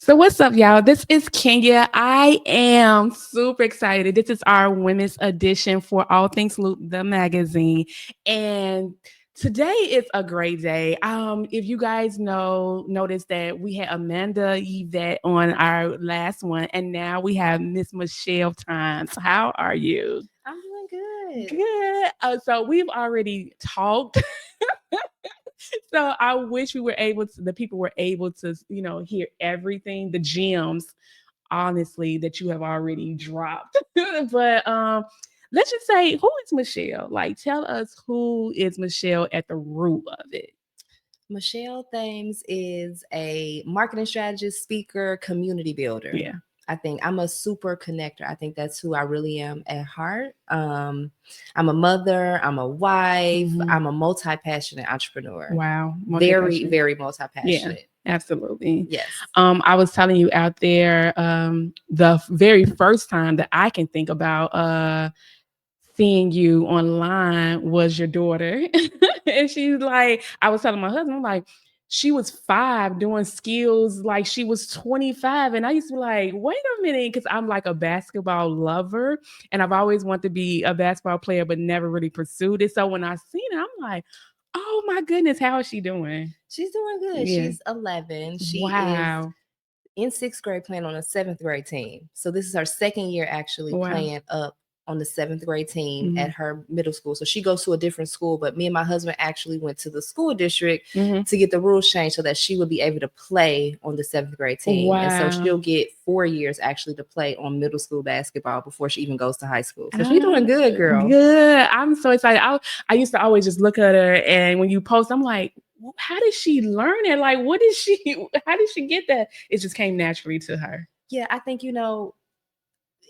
So what's up, y'all? This is Kenya. I am super excited. This is our women's edition for All Things Loop, the magazine. And today is a great day. If you guys notice that we had Amanda Yvette on our last one, and now we have Miss Michelle Times. How are you? I'm doing good. Good. So we've already talked. So I wish the people were able to, hear everything, the gems, honestly, that you have already dropped. But let's just say, who is Michelle? Like, tell us who is Michelle at the root of it. Michelle Thames is a marketing strategist, speaker, community builder. Yeah. I think I'm a super connector. I think that's who I really am at heart. I'm a mother. I'm a wife. Mhm. I'm a multi-passionate entrepreneur. Wow. Very, Multi-passionate. very Yeah, multi-passionate. absolutely. Yes. I was telling you out there, the very first time that I can think about seeing you online was your daughter. And she's like, I was telling my husband, I'm like, she was 5 doing skills like she was 25. And I used to be like, wait a minute, because I'm like a basketball lover and I've always wanted to be a basketball player, but never really pursued it. So when I seen it, I'm like, oh my goodness, how is she doing? She's doing good. Yeah. She's 11. She is Wow. in 6th grade playing on a 7th grade team. So this is her second year actually Wow. playing up on the 7th grade team Mhm. at her middle school. So she goes to a different school, but me and my husband actually went to the school district Mhm. to get the rules changed so that she would be able to play on the 7th grade team. And so Wow. she'll get 4 years actually to play on middle school basketball before she even goes to high school. So she's doing good, girl. Good. I'm so excited. I used to always just look at her, and when you post, I'm like, how did she learn it? Like, how did she get that? It just came naturally to her. Yeah, I think,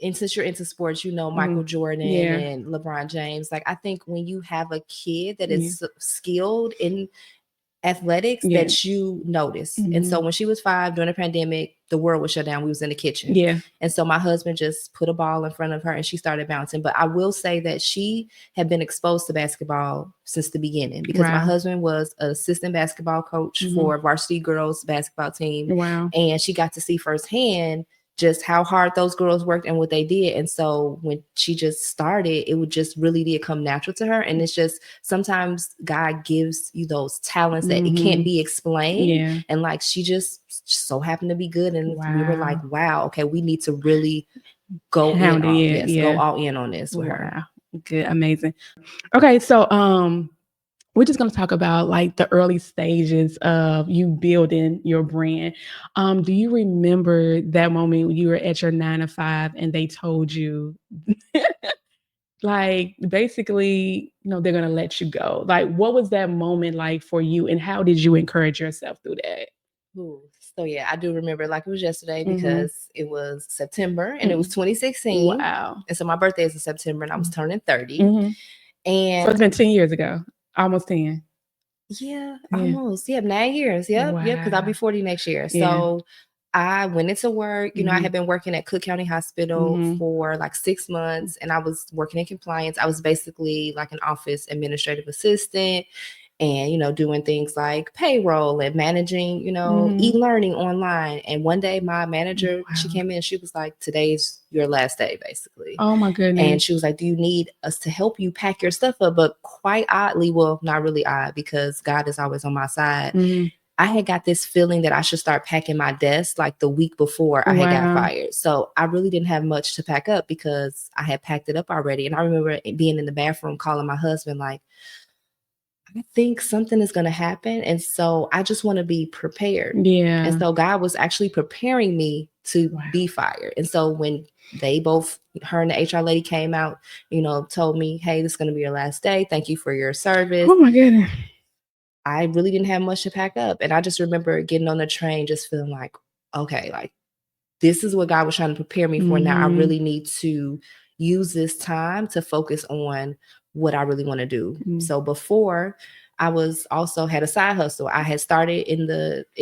and since you're into sports, Michael Jordan Yeah. and LeBron James. Like, I think when you have a kid that Yeah. is skilled in athletics, Yeah. that you notice. And so when she was 5 during the pandemic, the world was shut down. We was in the kitchen. Yeah. And so my husband just put a ball in front of her and she started bouncing. But I will say that she had been exposed to basketball since the beginning because my Wow. husband was an assistant basketball coach for varsity girls basketball team. Wow. And she got to see firsthand just how hard those girls worked and what they did. And so when she just started, it would just really did come natural to her. And it's just sometimes God gives you those talents that it can't be explained. Yeah. And like she just so happened to be good. And we were like, wow, okay, we need to really go Hound in on it, this, yeah. go all in on this with her. Wow. Good. Amazing. Okay, so we're just going to talk about like the early stages of you building your brand. Do you remember that moment when you were at your 9 to 5 and they told you like basically, they're going to let you go? Like, what was that moment like for you and how did you encourage yourself through that? Ooh. So yeah, I do remember like it was yesterday because it was September and it was 2016. Wow. And so my birthday is in September and I was turning 30. And so it's been 10 years ago, almost 10. Yeah, almost. Yeah, 9 years. Yep. Wow. Yep. Because I'll be 40 next year. Yeah. So I went into work. I had been working at Cook County Hospital for like 6 months and I was working in compliance. I was basically like an office administrative assistant and, doing things like payroll and managing, e-learning online. And one day my manager, she came in and she was like, today's your last day, basically. Oh my goodness. And she was like, do you need us to help you pack your stuff up? But quite oddly, well, not really odd because God is always on my side. I had got this feeling that I should start packing my desk like the week before I had got fired. So I really didn't have much to pack up because I had packed it up already. And I remember being in the bathroom calling my husband like, I think something is going to happen. And so I just want to be prepared. Yeah. And so God was actually preparing me to be fired. And so when they both, her and the HR lady came out, told me, hey, this is going to be your last day. Thank you for your service. Oh my goodness. I really didn't have much to pack up. And I just remember getting on the train, just feeling like, okay, like this is what God was trying to prepare me for. Now I really need to use this time to focus on what I really want to do. So before I was also had a side hustle. I had started in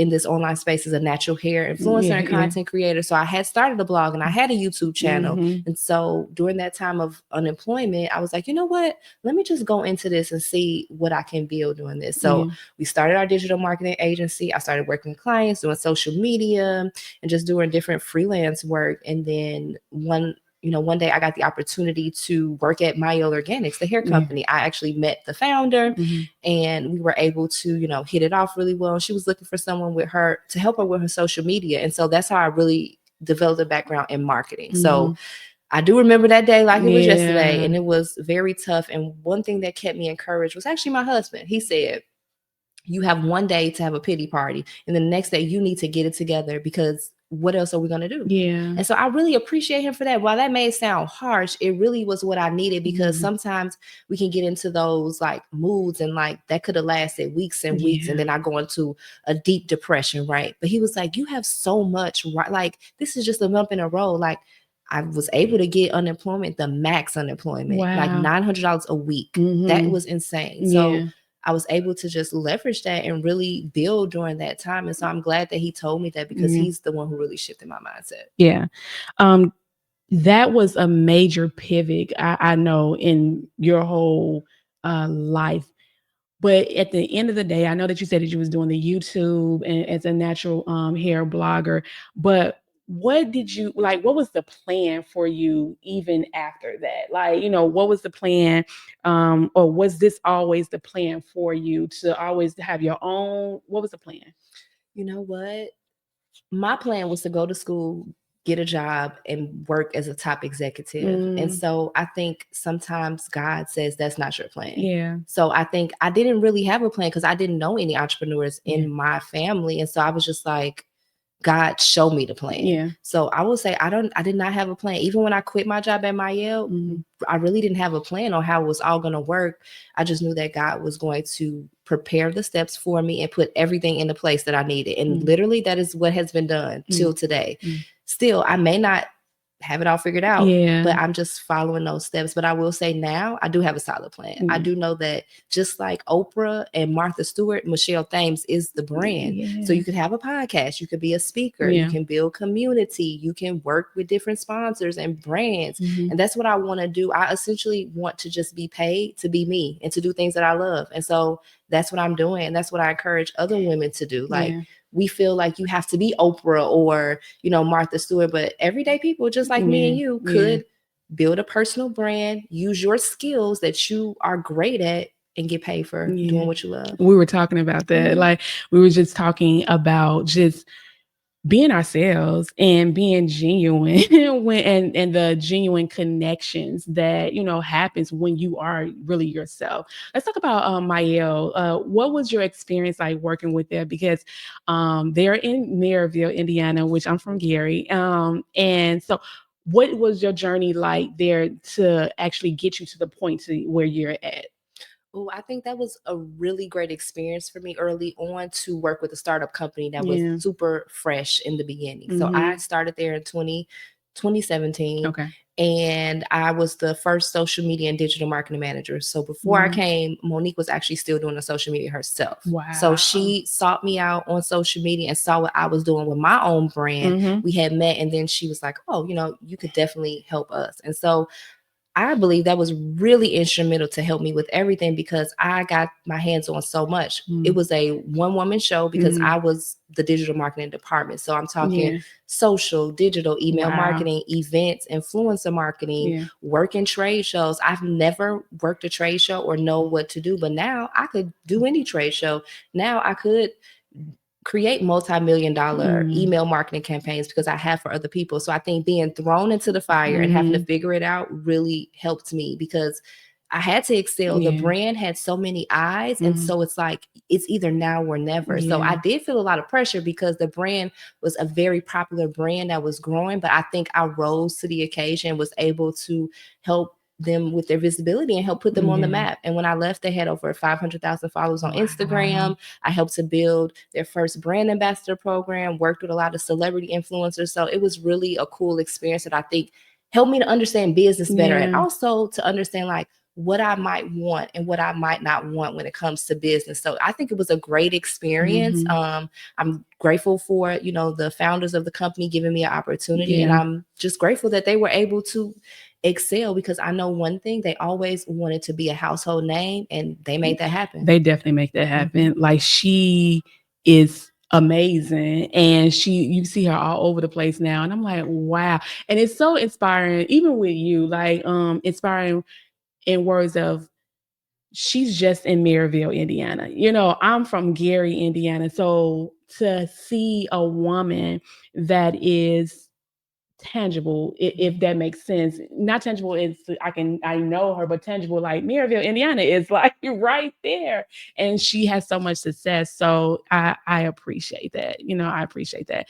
this online space as a natural hair influencer and content creator. So I had started a blog and I had a YouTube channel. And so during that time of unemployment, I was like, you know what? Let me just go into this and see what I can build doing this. So we started our digital marketing agency. I started working with clients, doing social media and just doing different freelance work. And then one day I got the opportunity to work at Mayo Organics, the hair company. I actually met the founder and we were able to, hit it off really well. She was looking for someone with her to help her with her social media. And so that's how I really developed a background in marketing. So I do remember that day like it was yesterday, and it was very tough. And one thing that kept me encouraged was actually my husband. He said, you have one day to have a pity party, and the next day you need to get it together because what else are we going to do? And so I really appreciate him for that. While that may sound harsh, it really was what I needed, because sometimes we can get into those like moods and like that could have lasted weeks and weeks. And then I go into a deep depression. Right. But he was like, you have so much, right? Like, this is just a bump in a road. Like, I was able to get unemployment, the max unemployment, like $900 a week. That was insane. So I was able to just leverage that and really build during that time. And so I'm glad that he told me that, because he's the one who really shifted my mindset. That was a major pivot, I know, in your whole life. But at the end of the day, I know that you said that you was doing the YouTube and as a natural hair blogger, but what did you like? What was the plan for you even after that? Like, what was the plan? Or was this always the plan for you to always have your own? What was the plan? You know what? My plan was to go to school, get a job, and work as a top executive. And so I think sometimes God says that's not your plan. So I think I didn't really have a plan because I didn't know any entrepreneurs in my family. And so I was just like, God, show me the plan. So I will say I did not have a plan. Even when I quit my job at Yale, I really didn't have a plan on how it was all going to work. I just knew that God was going to prepare the steps for me and put everything in the place that I needed. And literally that is what has been done till today. Still, I may not have it all figured out, but I'm just following those steps. But I will say now I do have a solid plan. I do know that just like Oprah and Martha Stewart, Michelle Thames is the brand. So you could have a podcast, you could be a speaker, you can build community, you can work with different sponsors and brands. And that's what I want to do. I essentially want to just be paid to be me and to do things that I love. And so that's what I'm doing. And that's what I encourage other women to do. Like, we feel like you have to be Oprah or, Martha Stewart, but everyday people just like me and you could build a personal brand, use your skills that you are great at, and get paid for doing what you love. We were talking about that. Like, we were just talking about just being ourselves and being genuine and the genuine connections that happens when you are really yourself. Let's talk about Mayo. What was your experience like working with them? Because they're in Maryville, Indiana, which I'm from Gary. And so what was your journey like there to actually get you to the point to where you're at? Oh, I think that was a really great experience for me early on to work with a startup company that was super fresh in the beginning. So I started there in 2017. Okay. And I was the first social media and digital marketing manager. So before I came, Monique was actually still doing the social media herself. Wow. So she sought me out on social media and saw what I was doing with my own brand. We had met, and then she was like, oh, you could definitely help us. And so I believe that was really instrumental to help me with everything, because I got my hands on so much. It was a one-woman show because I was the digital marketing department. So I'm talking social, digital, email marketing, events, influencer marketing, working trade shows. I've never worked a trade show or know what to do, but now I could do any trade show. Now I could create multi-million-dollar email marketing campaigns because I have for other people. So I think being thrown into the fire and having to figure it out really helped me, because I had to excel. The brand had so many eyes. And so it's like, it's either now or never. So I did feel a lot of pressure because the brand was a very popular brand that was growing. But I think I rose to the occasion, was able to help them with their visibility and help put them on the map. And when I left, they had over 500,000 followers on Instagram. I helped to build their first brand ambassador program, worked with a lot of celebrity influencers. So it was really a cool experience that I think helped me to understand business better, and also to understand like what I might want and what I might not want when it comes to business. So I think it was a great experience. I'm grateful for, the founders of the company giving me an opportunity. And I'm just grateful that they were able to excel, because I know one thing, they always wanted to be a household name, and they made that happen. They definitely make that happen. Like, she is amazing, and you see her all over the place now, and I'm like, wow. And it's so inspiring, even with you, like inspiring in words of, she's just in Maryville, Indiana. I'm from Gary, Indiana. So to see a woman that is tangible, if that makes sense. Not tangible is I know her, but tangible, like Maryville, Indiana is like right there, and she has so much success. So I appreciate that. I appreciate that.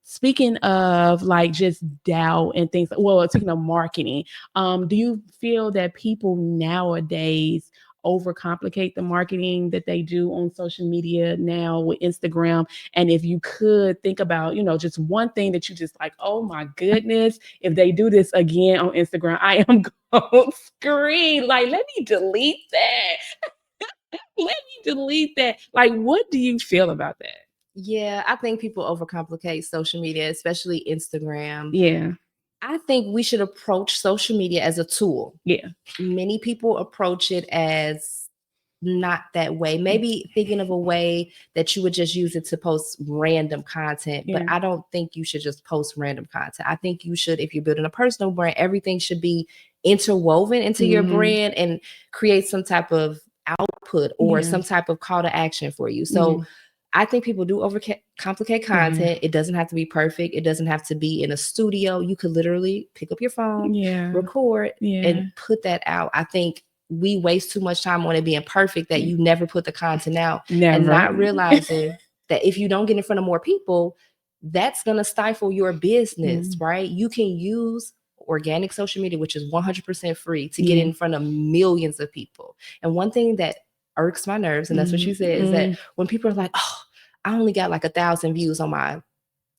Speaking of like just doubt and things, well, speaking of marketing, do you feel that people nowadays overcomplicate the marketing that they do on social media now with Instagram? And if you could think about, just one thing that you just like, oh my goodness, if they do this again on Instagram, I am going to scream. Like, let me delete that. Let me delete that. Like, what do you feel about that? Yeah, I think people overcomplicate social media, especially Instagram. Yeah. I think we should approach social media as a tool. Yeah. Many people approach it as not that way. Maybe thinking of a way that you would just use it to post random content, but I don't think you should just post random content. I think you should, if you're building a personal brand, everything should be interwoven into your brand and create some type of output or some type of call to action for you. So I think people do overcomplicate content. It doesn't have to be perfect. It doesn't have to be in a studio. You could literally pick up your phone, record, and put that out. I think we waste too much time on it being perfect that you never put the content out. And not realizing that if you don't get in front of more people, that's going to stifle your business, right? You can use organic social media, which is 100% free, to get in front of millions of people. And one thing that irks my nerves, and that's what you said, is that when people are like, oh, I only got like 1,000 views on my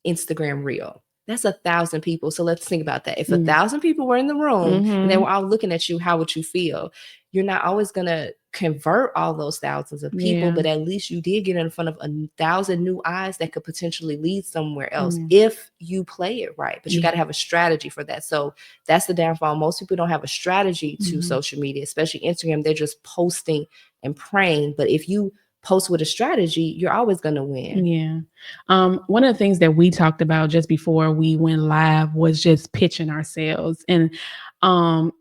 Instagram reel. That's 1,000 people. So let's think about that. If 1,000 people were in the room and they were all looking at you, how would you feel? You're not always going to convert all those thousands of people, but at least you did get in front of 1,000 new eyes that could potentially lead somewhere else if you play it right. But you got to have a strategy for that. So that's the downfall. Most people don't have a strategy to social media, especially Instagram. They're just posting and praying. But if you post with a strategy, you're always going to win. Yeah. One of the things that we talked about just before we went live was just pitching ourselves. And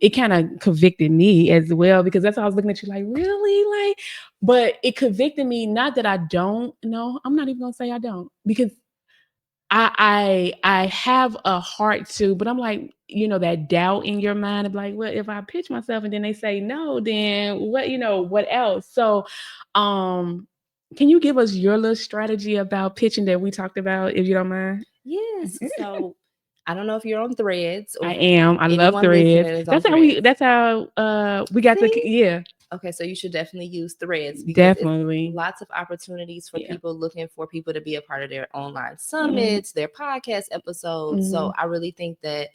it kind of convicted me as well, because that's how I was looking at you like, really? Like, but it convicted me, not that I don't know. I'm not even gonna say I don't, because I have a heart to, but I'm like, that doubt in your mind of like, well, if I pitch myself and then they say no, then what, what else? So can you give us your little strategy about pitching that we talked about, if you don't mind? Yes. So I don't know if you're on Threads. Or I am. I love Threads. That's how we got the Okay, so you should definitely use Threads, because it's lots of opportunities for people looking for people to be a part of their online summits, their podcast episodes. So I really think that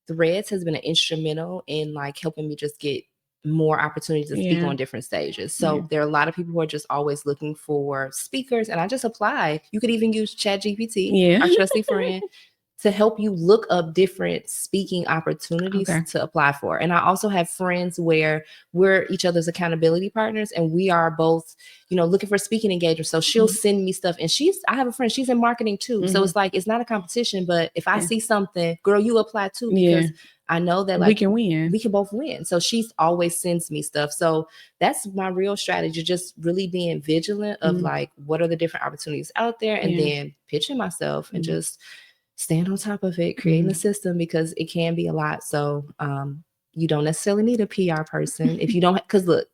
Threads has been instrumental in like helping me just get more opportunities to speak on different stages. So there are a lot of people who are just always looking for speakers, and I just apply. You could even use ChatGPT, our trusty friend, to help you look up different speaking opportunities to apply for. And I also have friends where we're each other's accountability partners, and we are both, looking for speaking engagements. So she'll send me stuff, and I have a friend, she's in marketing too. So it's like, it's not a competition, but if I see something, girl, you apply too, because I know that like we can win. We can both win. So she's always sends me stuff. So that's my real strategy, just really being vigilant of like, what are the different opportunities out there, and then pitching myself and just stand on top of it, creating a system, because it can be a lot. So you don't necessarily need a PR person if you don't, because look,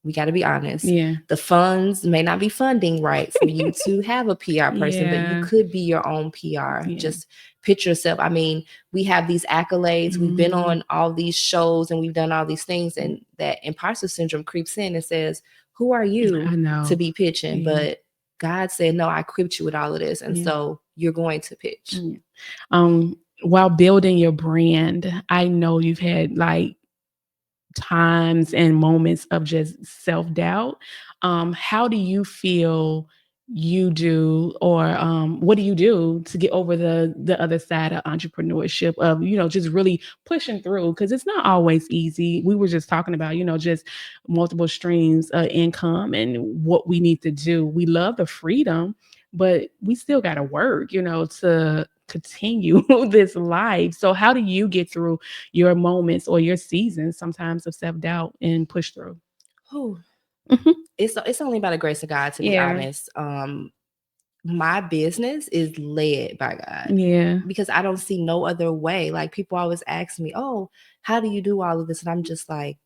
we got to be honest. The funds may not be funding right for you to have a PR person, but you could be your own PR. Just pitch yourself. I mean, we have these accolades. We've been on all these shows and we've done all these things, and that imposter syndrome creeps in and says, who are you to be pitching? But God said, no, I equipped you with all of this. And so you're going to pitch. While building your brand, I know you've had like times and moments of just self-doubt, how do you feel you do, or what do you do to get over the other side of entrepreneurship, of just really pushing through, because it's not always easy. We were just talking about just multiple streams of income and what we need to do. We love the freedom, but we still got to work, to continue this life. So how do you get through your moments or your seasons sometimes of self-doubt and push through? Whew. Mhm. It's only by the grace of God, to be Yeah. honest. My business is led by God Yeah. because I don't see no other way. Like, people always ask me, "Oh, how do you do all of this?" And I'm just like,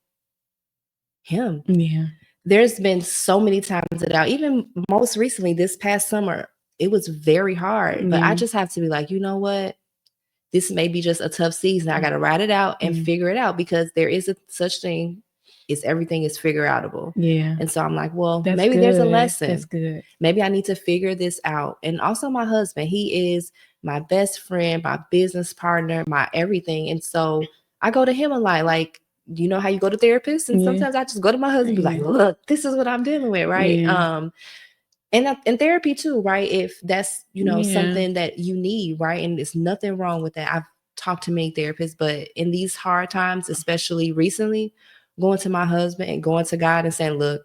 him. Yeah. There's been so many times that even most recently this past summer, it was very hard. But I Yeah. just have to be like, you know what? This may be just a tough season. I got to ride it out and figure it out, because there is a such thing as everything is figure outable. Yeah. And so I'm like, well, That's maybe there's a good. lesson. That's good. Maybe I need to figure this out. And also my husband, he is my best friend, my business partner, my everything. And so I go to him a lot. Like, you know how you go to therapists? And Yeah. sometimes I just go to my husband and be like, Yeah. look, this is what I'm dealing with, right? Yeah. And therapy too, right? If that's, Yeah. something that you need, right? And there's nothing wrong with that. I've talked to many therapists, but in these hard times, especially recently, going to my husband and going to God and saying, look,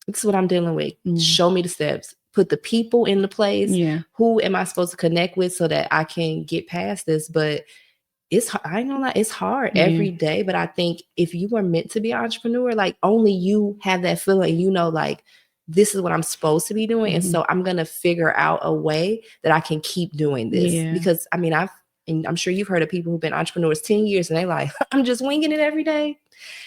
this is what I'm dealing with. Show me the steps. Put the people in the place. Yeah. Who am I supposed to connect with so that I can get past this? But I ain't gonna lie, it's hard every day. But I think if you were meant to be an entrepreneur, like, only you have that feeling, like, this is what I'm supposed to be doing. And so I'm gonna figure out a way that I can keep doing this. Yeah. Because I mean, and I'm sure you've heard of people who've been entrepreneurs 10 years and they like, I'm just winging it every day.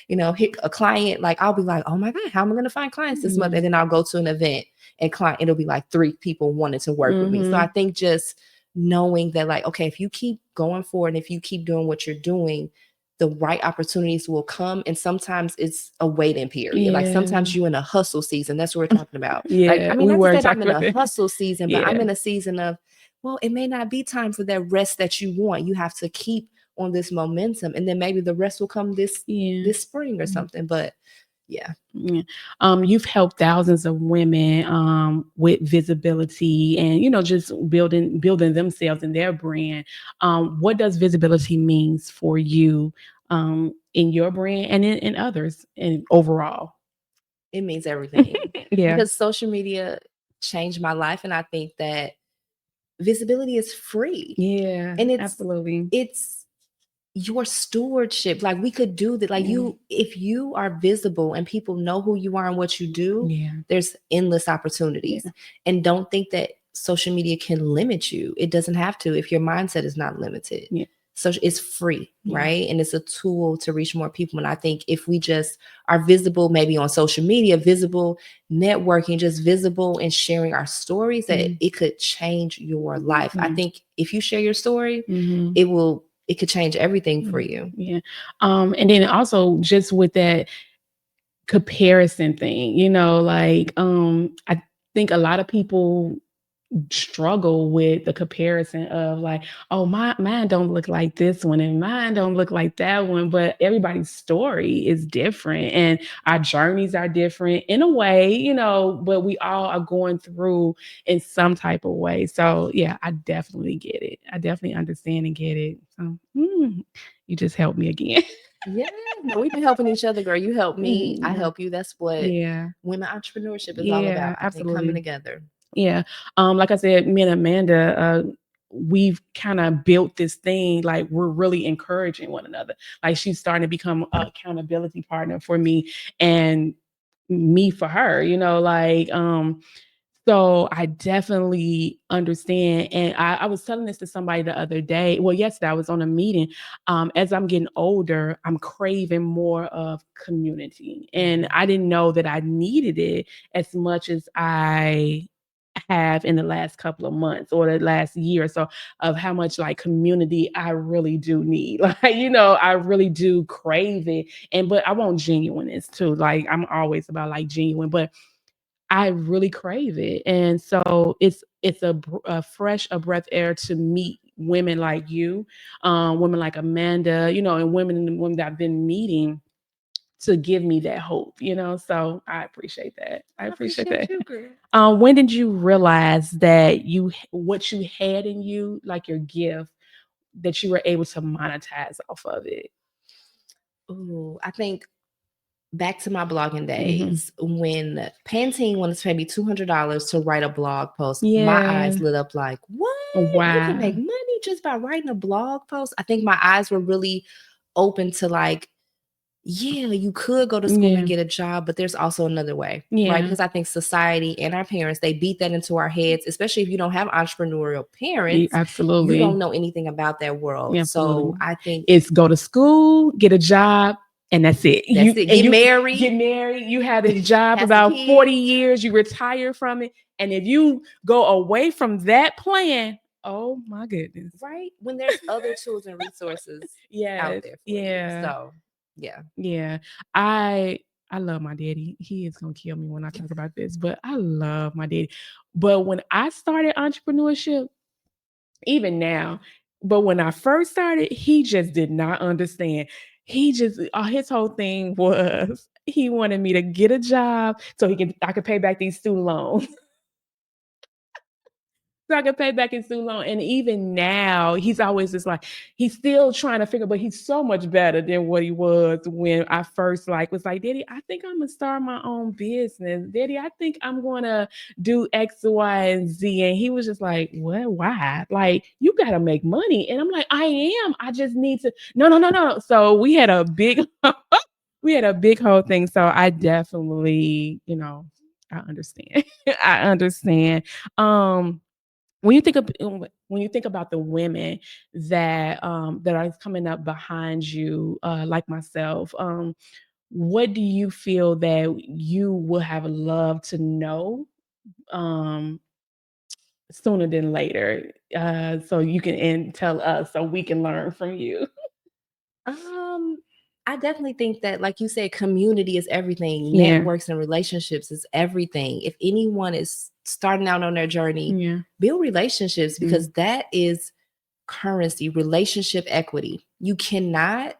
Hit a client, like, I'll be like, oh my God, how am I going to find clients this month? And then I'll go to an event and it'll be like 3 people wanting to work with me. So I think just knowing that, like, okay, if you keep going forward and if you keep doing what you're doing, the right opportunities will come. And sometimes it's a waiting period. Like, sometimes you're in a hustle season. That's what we're talking about. Like, I Yeah. mean, We not to were say that I'm in talking a about hustle season, but I'm Yeah. in a season of, well, it may not be time for that rest that you want. You have to keep on this momentum, and then maybe the rest will come this spring or something. But yeah. Yeah. You've helped thousands of women with visibility and just building themselves and their brand. What does visibility means for you in your brand and in others and overall? It means everything. Yeah. Because social media changed my life, and I think that visibility is free. Yeah. And Absolutely. it's your stewardship. Like, we could do that. Like, if you are visible and people know who you are and what you do, there's endless opportunities. And don't think that social media can limit you. It doesn't have to, if your mindset is not limited. So it's free, right? And it's a tool to reach more people. And I think if we just are visible, maybe on social media, visible, networking, just visible and sharing our stories, that it could change your life. I think if you share your story, it could change everything for you. Yeah. And then also just with that comparison thing, like I think a lot of people struggle with the comparison of like, oh, mine don't look like this one and mine don't look like that one, but everybody's story is different and our journeys are different in a way, but we all are going through in some type of way. So yeah, I definitely get it. I definitely understand and get it. So you just helped me again. Yeah, no, we've been helping each other, girl. You help me, I help you. That's what women entrepreneurship is all about. I think coming together. Yeah. Like I said, me and Amanda, we've kind of built this thing, like we're really encouraging one another. Like, she's starting to become an accountability partner for me and me for her, so I definitely understand. And I was telling this to somebody the other day. Well, yesterday I was on a meeting. As I'm getting older, I'm craving more of community. And I didn't know that I needed it as much as I have in the last couple of months or the last year or so, of how much like community I really do need. Like, I really do crave it. But I want genuineness too. Like, I'm always about like genuine, but I really crave it. And so it's a fresh a breath air to meet women like you, women like Amanda, and women that I've been meeting to give me that hope, So I appreciate that. I I appreciate appreciate that. you, girl. When did you realize that what you had in you, like your gift, that you were able to monetize off of it? Ooh, I think back to my blogging Mm-hmm. days when Pantene wanted to pay me $200 to write a blog post. My Yeah. eyes lit up like, what? You can Wow. make money just by writing a blog post? I think my eyes were really open to like, yeah, you could go to school Yeah. and get a job, but there's also another way, right? Yeah. Because I think society and our parents, they beat that into our heads, especially if you don't have entrepreneurial parents, you Absolutely. don't know anything about that world. Absolutely. So I think It's go to school, get a job, and that's it. that's it. Get married, get married. You have this job have some about 40 kids. years. You retire from it, and if you go away from that plan, oh my goodness! Right? When there's other tools and resources out Yes, there for you. yeah, So, yeah. yeah. I love my daddy. He is gonna kill me when I talk about this, but I love my daddy. But when I started entrepreneurship, even now. But when I first started, he just did not understand. He just his whole thing was he wanted me to get a job so I could pay back these student loans. So I could pay back his student loan. And even now, he's always just like, he's still trying to figure, but he's so much better than what he was when I first was like, Daddy, I think I'm gonna start my own business. Daddy, I think I'm gonna do X, Y, and Z. And he was just like, what? Why? Like, you gotta make money. And I'm like, I am. I just need to. No, no, no, no. So we had a big we had a big whole thing. So I definitely, I understand. I understand. Um when you think of when you think about the women that are coming up behind you, like myself, what do you feel that you would have loved to know um, sooner than later, so you can tell us so we can learn from you? Um, I definitely think that, like you said, community is everything. Yeah, Networks and relationships is everything. If anyone is starting out on their journey, yeah, build relationships because that is currency, relationship equity. You cannot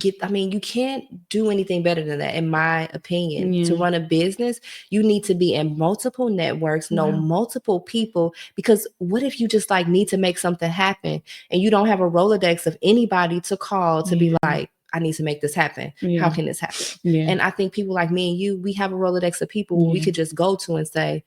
you can't do anything better than that, in my opinion. To yeah. run a business, you need to be in multiple networks, know Wow. multiple people, because what if you just like need to make something happen and you don't have a Rolodex of anybody to call to be Yeah, like, I need to make this happen. How yeah, can this happen? yeah, And I think people like me and you, we have a Rolodex of people where we yeah. could just go to and say,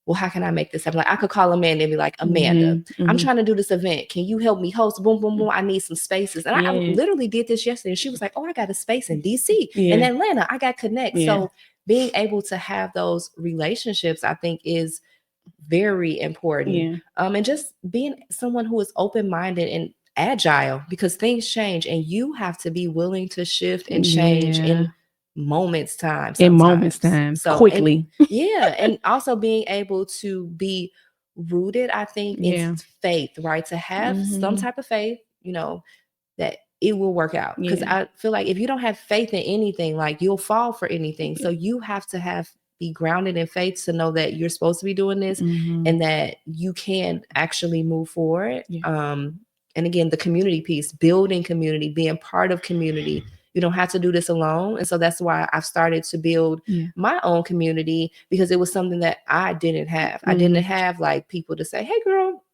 well, how can I make this happen? Like I could call Amanda and be like, Amanda, Mhm, I'm mhm. trying to do this event. Can you help me host? Boom, boom, boom. I need some spaces. And I Yeah, literally did this yesterday. And she was like, oh, I got a space in DC, in yeah, Atlanta. I got Connect. yeah, So being able to have those relationships, I think is very important. yeah, And just being someone who is open-minded and agile, because things change and you have to be willing to shift and change yeah. in moments time In moments sometimes. time, So, and quickly. yeah, and also being able to be rooted, I think, in Yeah. faith, right? To have some Mhm. type of faith, that it will work out. Because Yeah. I feel like if you don't have faith in anything, like you'll fall for anything. So you have to be grounded in faith to know that you're supposed to be doing this Mhm. and that you can actually move forward. Yeah. And again, the community piece, building community, being part of community. You don't have to do this alone. And so that's why I've started to build Yeah. my own community, because it was something that I didn't have. I didn't Mhm. have like people to say, hey, girl,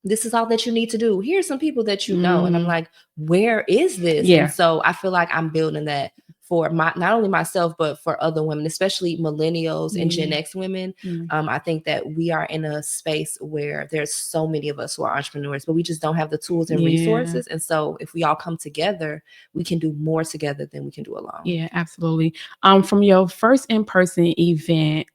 this is all that you need to do. Here's some people that you know. And I'm Mhm. like, where is this? And Yeah. so I feel like I'm building that for not only myself, but for other women, especially millennials and Gen Yeah. X women. Yeah. I think that we are in a space where there's so many of us who are entrepreneurs, but we just don't have the tools and Yeah. resources. And so if we all come together, we can do more together than we can do alone. Yeah, absolutely. From your first in-person event,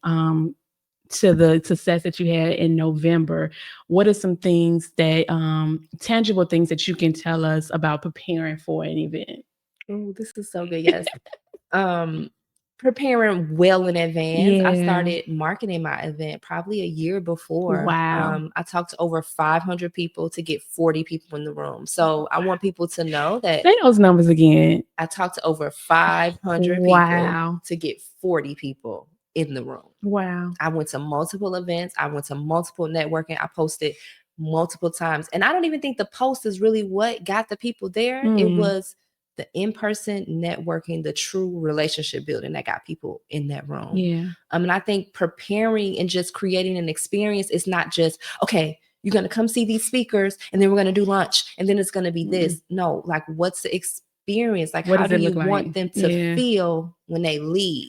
to the success that you had in November, what are some things that tangible things that you can tell us about preparing for an event? Oh, this is so good. Yes. um Preparing well in advance. I Yeah. started marketing my event probably a year before. Wow. I talked to over 500 people to get 40 people in the room. So I want people to know that Say those numbers again. I talked to over 500 people Wow. to get 40 people in the room. Wow. I went to multiple events. I went to multiple networking. I posted multiple times. And I don't even think the post is really what got the people there. It Mm. was the in-person networking, the true relationship building that got people in that room. Yeah. And I think preparing and just creating an experience is not just, okay, you're going to come see these speakers and then we're going to do lunch and then it's going to be this. No, like what's the experience? Like, What how does do it you look want like? them to Yeah. feel when they leave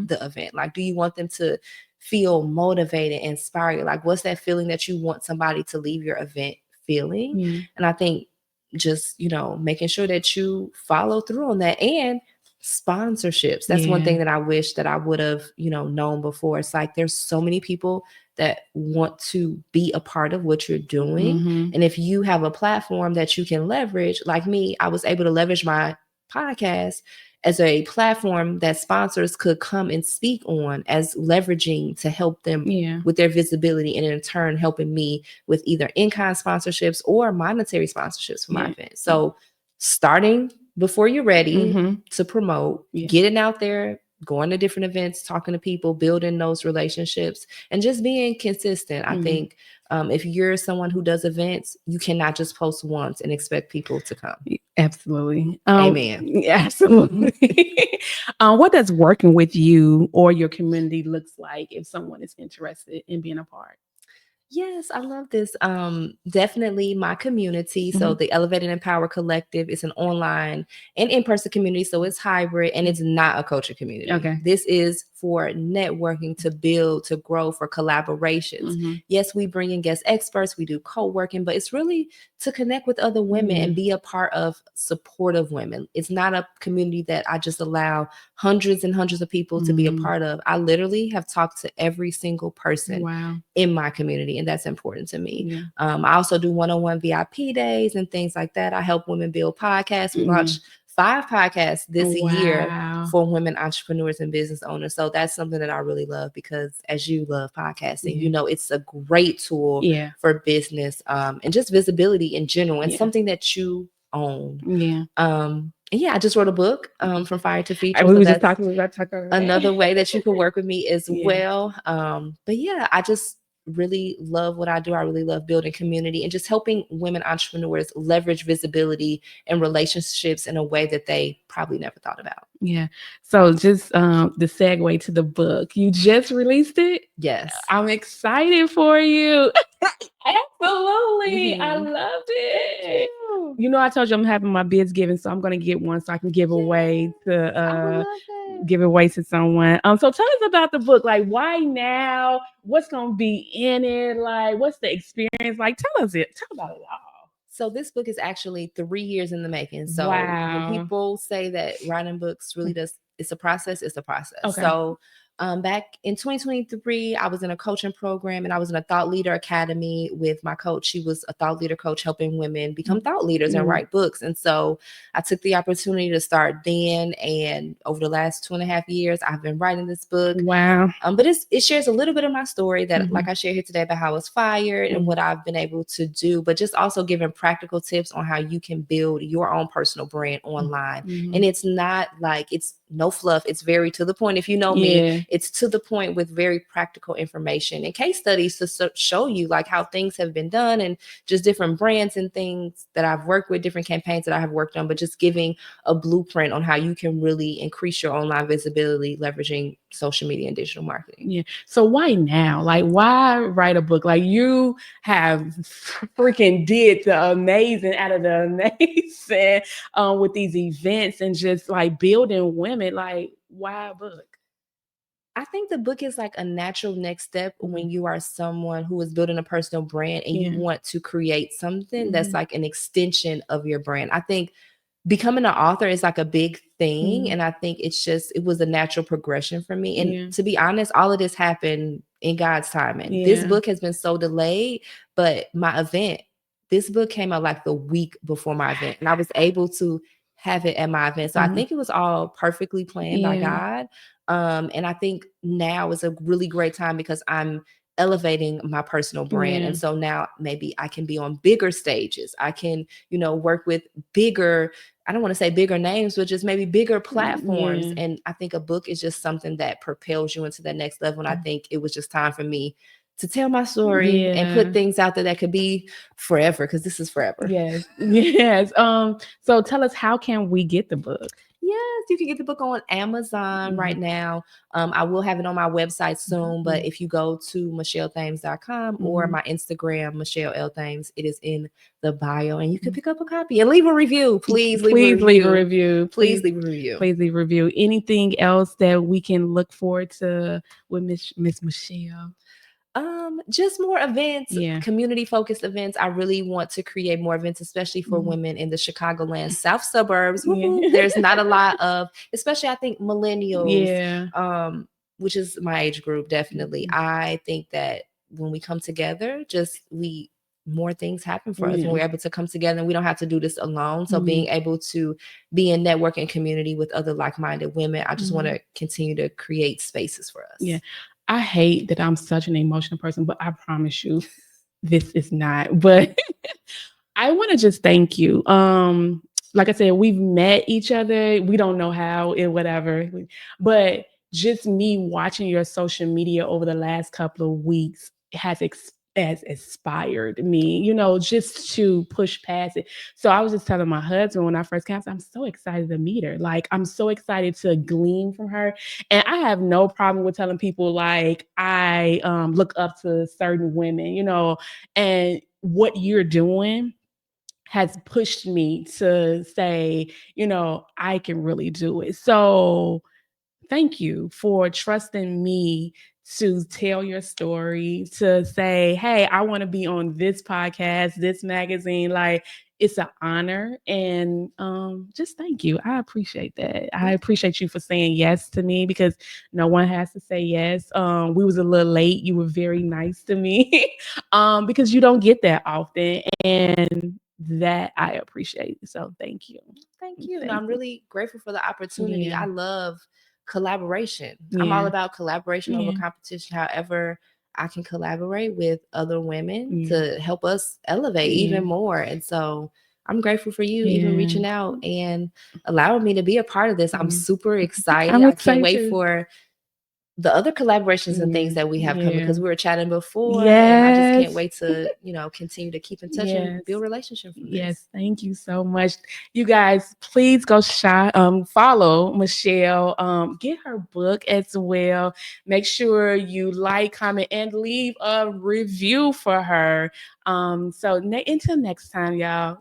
the event? Like, do you want them to feel motivated, inspired? Like, what's that feeling that you want somebody to leave your event feeling? Yeah. And I think just, making sure that you follow through on that. And sponsorships. That's one thing that I wish that I would have, known before. It's like there's so many people that want to be a part of what you're doing. And if you have a platform that you can leverage, like me, I was able to leverage my podcast as a platform that sponsors could come and speak on, as leveraging to help them with their visibility, and in turn helping me with either in-kind sponsorships or monetary sponsorships for my event. So starting before you're ready to promote, getting out there, going to different events, talking to people, building those relationships, and just being consistent. I think if you're someone who does events, you cannot just post once and expect people to come. Absolutely. Amen. Absolutely. What does working with you or your community looks like if someone is interested in being a part? Yes, I love this. Definitely my community. So the Elevate and Empower Collective is an online and in-person community. So it's hybrid and it's not a coaching community. Okay. This is for networking, to build, to grow, for collaborations. Yes, we bring in guest experts, we do co-working, but it's really to connect with other women and be a part of supportive women. It's not a community that I just allow hundreds and hundreds of people to be a part of. I literally have talked to every single person in my community, and that's important to me. I also do one-on-one VIP days and things like that. I help women build podcasts. We launched 5 podcasts this year for women entrepreneurs and business owners. So that's something that I really love, because as you love podcasting, it's a great tool for business and just visibility in general, and something that you own. I just wrote a book, From Fire to Feature. We so were that's just talking about another way that you can work with me as well. But I just really love what I do. I really love building community and just helping women entrepreneurs leverage visibility and relationships in a way that they probably never thought about. Yeah. So just the segue to the book. You just released it? Yes. I'm excited for you. Absolutely. I loved it. I told you I'm having my bids given, so I'm going to get one so I can give away to give away to someone. So tell us about the book. Like, why now? What's going to be in it? Like, what's the experience? Like, tell about it all. So this book is actually 3 years in the making. So when people say that writing books really it's a process, it's a process. Okay. So back in 2023, I was in a coaching program, and I was in a thought leader academy with my coach. She was a thought leader coach, helping women become thought leaders and write books. And so I took the opportunity to start then. And over the last 2.5 years, I've been writing this book. Wow. But it shares a little bit of my story that, like I share here today, about how I was fired and what I've been able to do, but just also giving practical tips on how you can build your own personal brand online. And it's not like, it's no fluff. It's very to the point. If you know me, it's to the point with very practical information and case studies to show you like how things have been done, and just different brands and things that I've worked with, different campaigns that I have worked on, but just giving a blueprint on how you can really increase your online visibility, leveraging social media and digital marketing. Yeah. So why now? Like, why write a book? Like, you have freaking did the amazing out of the amazing with these events and just like building women. Like, why a book? I think the book is like a natural next step when you are someone who is building a personal brand and you want to create something that's like an extension of your brand. I think becoming an author is like a big thing. And I think it was a natural progression for me. And to be honest, all of this happened in God's timing. This book has been so delayed, but this book came out like the week before my event, and I was able to have it at my event. So I think it was all perfectly planned by God. And I think now is a really great time because I'm elevating my personal brand. And so now maybe I can be on bigger stages. I can, work with bigger, I don't want to say bigger names, but just maybe bigger platforms. And I think a book is just something that propels you into the next level. And I think it was just time for me to tell my story and put Yeah. things out there that could be forever, because this is forever. Yes. Yes. So tell us, how can we get the book? Yes, you can get the book on Amazon right now. I will have it on my website soon, but if you go to michellethames.com or my Instagram, Michelle L. Thames, it is in the bio, and you can pick up a copy and leave a review. Please leave a review. Leave a review. Please leave a review. Please leave a review. Anything else that we can look forward to with Miss Michelle? Just more events, Yeah. community focused events. I really want to create more events, especially for women in the Chicagoland South suburbs. Yeah. There's not a lot of, especially I think millennials, Yeah. which is my age group, definitely. I think that when we come together, more things happen for us when we're able to come together, and we don't have to do this alone. So being able to be in networking community with other like-minded women, I just want to continue to create spaces for us. Yeah. I hate that I'm such an emotional person, but I promise you this is not. But I want to just thank you. Like I said, we've met each other. We don't know how and whatever, but just me watching your social media over the last couple of weeks has inspired me, just to push past it. So I was just telling my husband when I first came, I'm so excited to meet her. Like, I'm so excited to glean from her. And I have no problem with telling people, like, I look up to certain women, and what you're doing has pushed me to say, I can really do it. So thank you for trusting me to tell your story, to say, hey, I want to be on this podcast, this magazine. Like, it's an honor. And just thank you. I appreciate that. I appreciate you for saying yes to me, because no one has to say yes. We was a little late. You were very nice to me because you don't get that often. And that I appreciate. So thank you. Thank you. And I'm really grateful for the opportunity. Yeah. I love collaboration. I'm Yeah. all about collaboration over competition. However, I can collaborate with other women to help us elevate even more. And so I'm grateful for you even reaching out and allowing me to be a part of this. I'm super excited. I can't wait for the other collaborations and things that we have coming, because we were chatting before, and I just can't wait to, continue to keep in touch and build relationship from this. Thank you so much. You guys, please go follow Michelle. Get her book as well. Make sure you like, comment, and leave a review for her. So until next time, y'all.